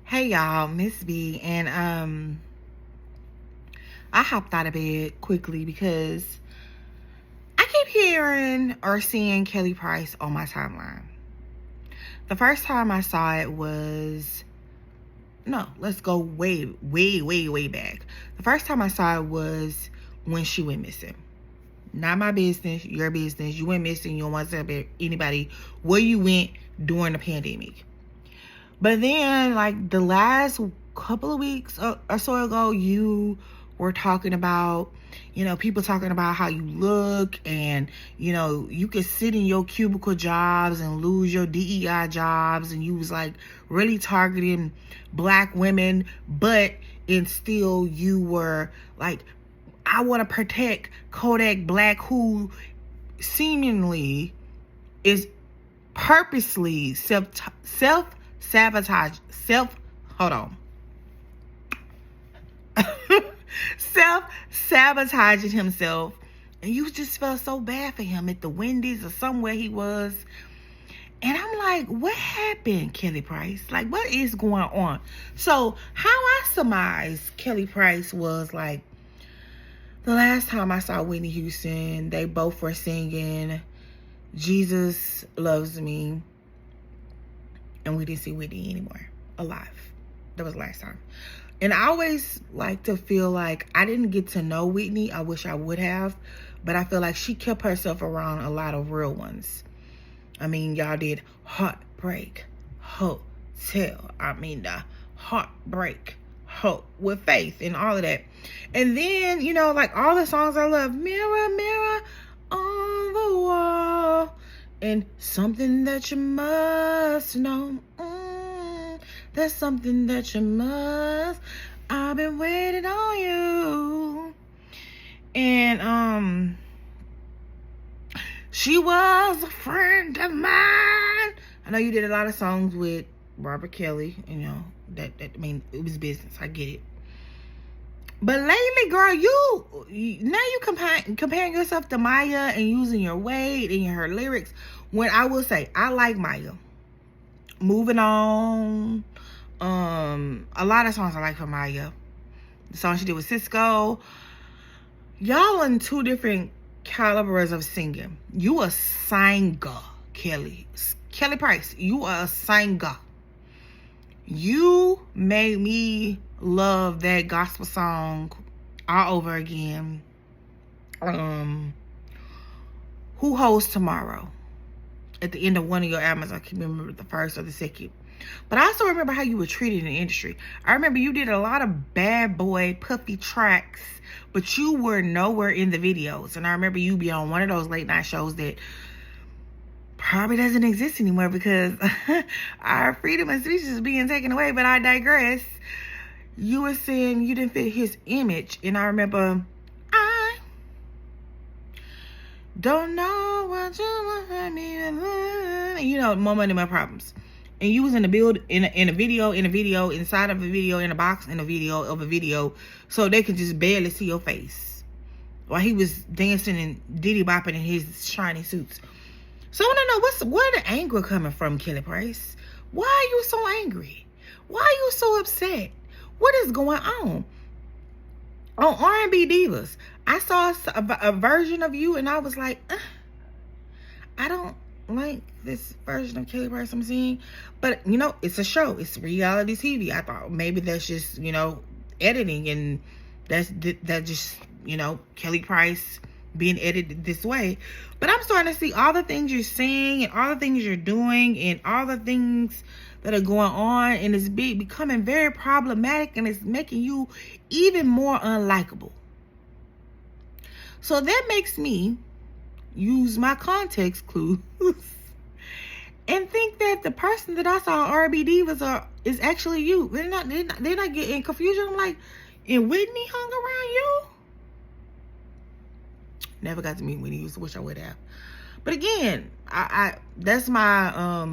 Hey y'all, Miss B, and I hopped out of bed quickly because I keep hearing or seeing Kelly Price on my timeline. The first time I saw it was let's go way back. The first time I saw it was when she went missing. Not my business, your business. You went missing. You don't want to tell anybody where you went during the pandemic. But then, like the last couple of weeks or so ago, you were talking about, people talking about how you look and, you could sit in your cubicle jobs and lose your DEI jobs. And you was like really targeting black women, but still you were like, I want to protect Kodak Black, who seemingly is purposely self-sabotaging himself, and you just felt so bad for him at the Wendy's or somewhere he was. And I'm like, what happened, Kelly Price? Like, what is going on? So how I surmise Kelly Price was like, the last time I saw Whitney Houston, they both were singing Jesus Loves Me, and we didn't see Whitney anymore alive. That was the last time. And I always like to feel like I didn't get to know Whitney. I wish I would have, but I feel like she kept herself around a lot of real ones. I mean, y'all did Heartbreak Hotel. I mean, the Heartbreak Hope with Faith and all of that. And then, like all the songs I love, Mirror, Mirror on the Wall, and Something That You Must Know. That's something that you must. I've been waiting on you. And she was a friend of mine. I know you did a lot of songs with Robert Kelly, that I mean, it was business. I get it. But lately, girl, you comparing yourself to Maya and using your weight and her lyrics. When I will say, I like Maya. Moving On. A lot of songs I like from Maya. The song she did with Cisco. Y'all in two different calibers of singing. You a singer, Kelly Price. You are a singer. You made me love that gospel song all over again. Who Holds Tomorrow? At the end of one of your albums, I can't remember the first or the second. But I also remember how you were treated in the industry. I remember you did a lot of bad boy, puffy tracks, but you were nowhere in the videos. And I remember you be on one of those late night shows that probably doesn't exist anymore because our freedom of speech is being taken away. But I digress. You were saying you didn't fit his image. And I remember, I don't know what you want me to More Money, More Problems. And you was in a video, inside of a video, in a box, in a video of a video, so they could just barely see your face while he was dancing and diddy bopping in his shiny suits. So I want to know where the anger coming from, Kelly Price? Why are you so angry? Why are you so upset? What is going on? On R&B Divas, I saw a version of you, and I was like, I don't like this version of Kelly Price I'm seeing. But it's a show, it's reality TV. I thought maybe that's just editing, and that just Kelly Price being edited this way. But I'm starting to see all the things you're saying and all the things you're doing and all the things that are going on, and it's becoming very problematic, and it's making you even more unlikable. So that makes me use my context clues and think that the person that I saw R&B Divas is actually you. They're not getting confusion. I'm like, and Whitney hung around you? Never got to meet Whitney Houston. Wish I would have. But again, I that's my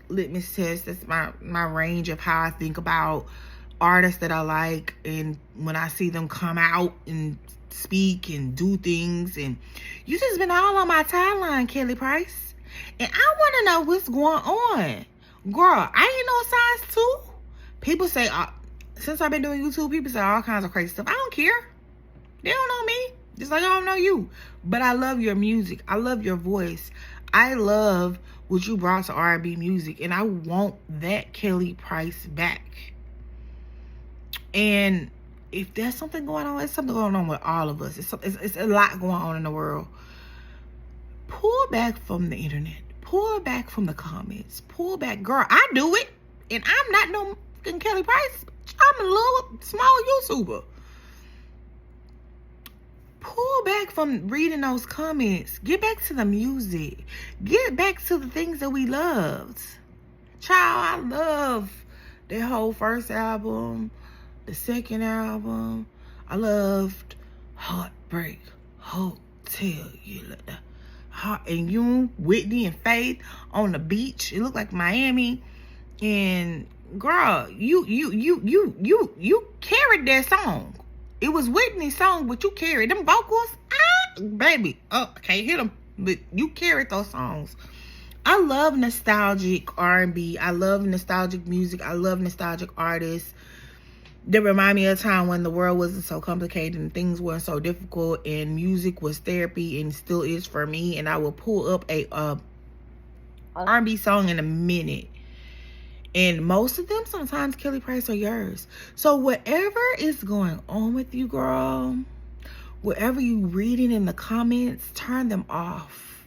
litmus test. That's my range of how I think about artists that I like, and when I see them come out and speak and do things. And you just been all on my timeline, Kelly Price, and I want to know what's going on. Girl, I ain't no size 2 People say, since I've been doing YouTube, people say all kinds of crazy stuff. I don't care. They don't know me. Just like I don't know you. But I love your music. I love your voice. I love what you brought to R&B music. And I want that Kelly Price back. And if there's something going on, there's something going on with all of us. It's a lot going on in the world. Pull back from the internet. Pull back from the comments. Pull back. Girl, I do it. And I'm not no fucking Kelly Price. I'm a little small YouTuber. Pull back from reading those comments. Get back to the music. Get back to the things that we loved. Child, I love their whole first album, the second album. I loved Heartbreak Hotel. You look and you, Whitney and Faith on the beach. It looked like Miami. And girl, you carried that song. It was Whitney's song, but you carried them vocals. Baby, I can't hit them, but you carried those songs. I love nostalgic R&B. I love nostalgic music. I love nostalgic artists that remind me of a time when the world wasn't so complicated and things weren't so difficult and music was therapy and still is for me. And I will pull up a R&B song in a minute. And most of them, sometimes Kelly Price are yours. So whatever is going on with you, girl, whatever you reading in the comments, turn them off.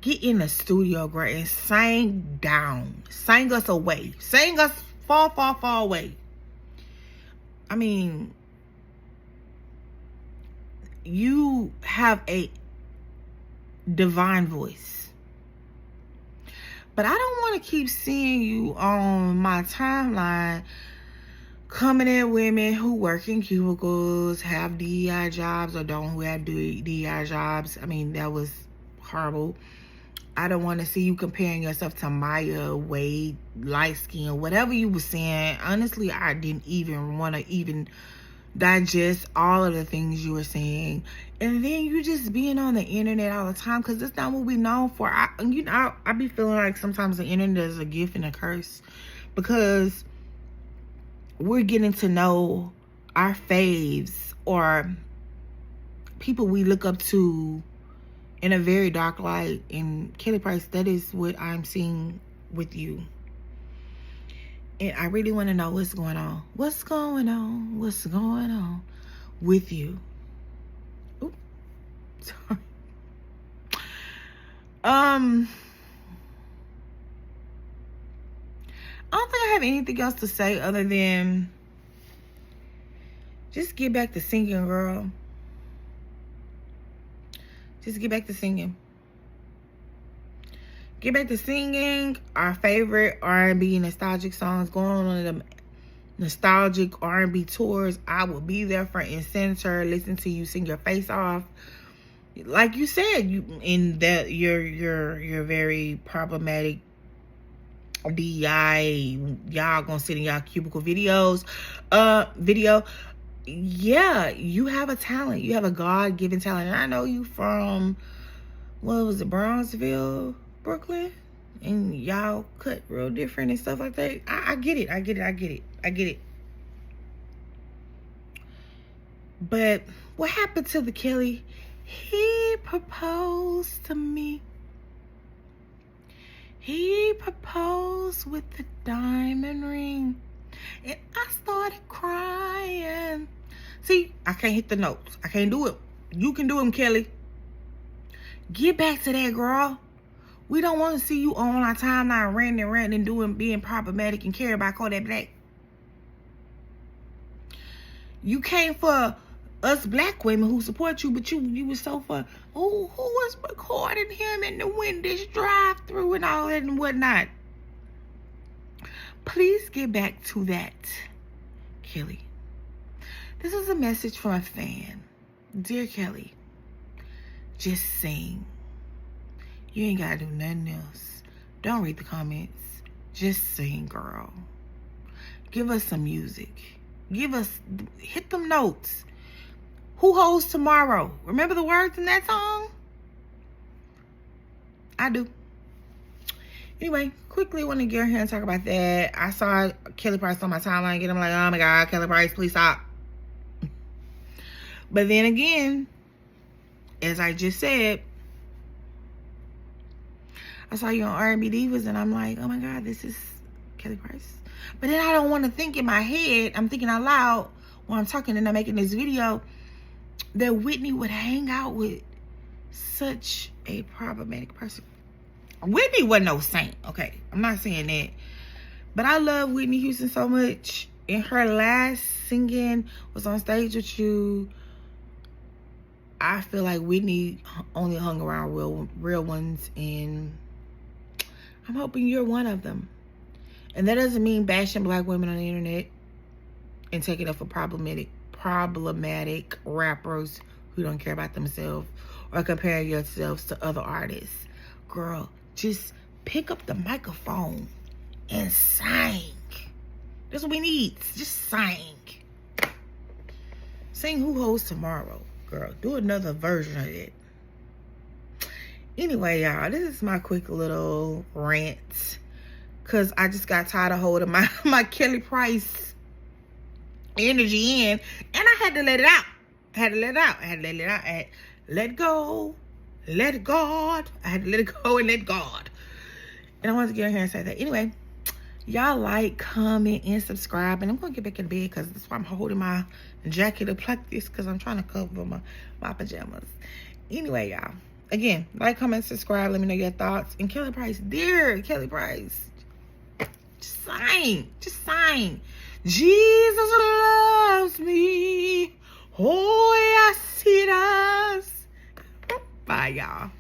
Get in the studio, girl, and sing down. Sing us away. Sing us far, far, far away. I mean, you have a divine voice. But I don't want to keep seeing you on my timeline coming at women who work in cubicles, have DEI jobs, or don't have DEI jobs. I mean, that was horrible. I don't want to see you comparing yourself to Maya, Wade, light skin, whatever you were saying. Honestly, I didn't even want to even digest all of the things you were saying. And then you just being on the internet all the time, because that's not what we known for. I be feeling like sometimes the internet is a gift and a curse, because we're getting to know our faves or people we look up to in a very dark light. And Kelly Price, that is what I'm seeing with you. And I really want to know what's going on. What's going on? What's going on with you? Oops. Sorry. I don't think I have anything else to say other than just get back to singing, girl. Just get back to singing. Get back to singing our favorite R&B nostalgic songs, going on the nostalgic R&B tours. I will be there front and center, listen to you sing your face off. Like you said, you in that you're very problematic DEI. Y'all gonna sit in y'all cubicle video. Yeah, you have a talent. You have a God-given talent. And I know you from, what was it, Bronzeville, Brooklyn, and y'all cut real different and stuff like that. I get it. But what happened to the Kelly? He proposed to me. He proposed with the diamond ring, and I started crying. See, I can't hit the notes. I can't do it. You can do them, Kelly. Get back to that, girl. We don't want to see you on our timeline ranting, being problematic and caring about Kodak Black. You came for us black women who support you, but you was so fun. Oh, who was recording him in the Wendy's drive-thru and all that and whatnot? Please get back to that, Kelly. This is a message from a fan. Dear Kelly, just sing. You ain't gotta do nothing else. Don't read the comments. Just sing, girl. Give us some music. Hit them notes. Who holds tomorrow? Remember the words in that song? I do. Anyway, quickly want to get here and talk about that. I saw Kelly Price on my timeline, and I'm like, oh my God, Kelly Price, please stop. But then again, as I just said, I saw you on R&B Divas, and I'm like, oh my God, this is Kelly Price. But then I don't want to think in my head, I'm thinking out loud when I'm talking and I'm making this video, that Whitney would hang out with such a problematic person. Whitney wasn't no saint, okay? I'm not saying that. But I love Whitney Houston so much. And her last singing was on stage with you. I feel like Whitney only hung around real ones, and I'm hoping you're one of them. And that doesn't mean bashing black women on the internet and taking up for problematic rappers who don't care about themselves or comparing yourselves to other artists. Girl, just pick up the microphone and sing. That's what we need. Just sing. Sing Who Holds Tomorrow. Girl, do another version of it. Anyway, y'all, this is my quick little rant, because I just got tired of holding my Kelly Price energy in, and I had to let it out. I had to let go, let God. I had to let it go and let God. And I wanted to get in here and say that. Anyway, y'all like, comment, and subscribe. And I'm going to get back in bed, because that's why I'm holding my jacket up like this, because I'm trying to cover my pajamas. Anyway, y'all, again, like, comment, subscribe. Let me know your thoughts. And Kelly Price, dear Kelly Price, just sing. Jesus loves me. Oh, yes, he does. Bye, y'all.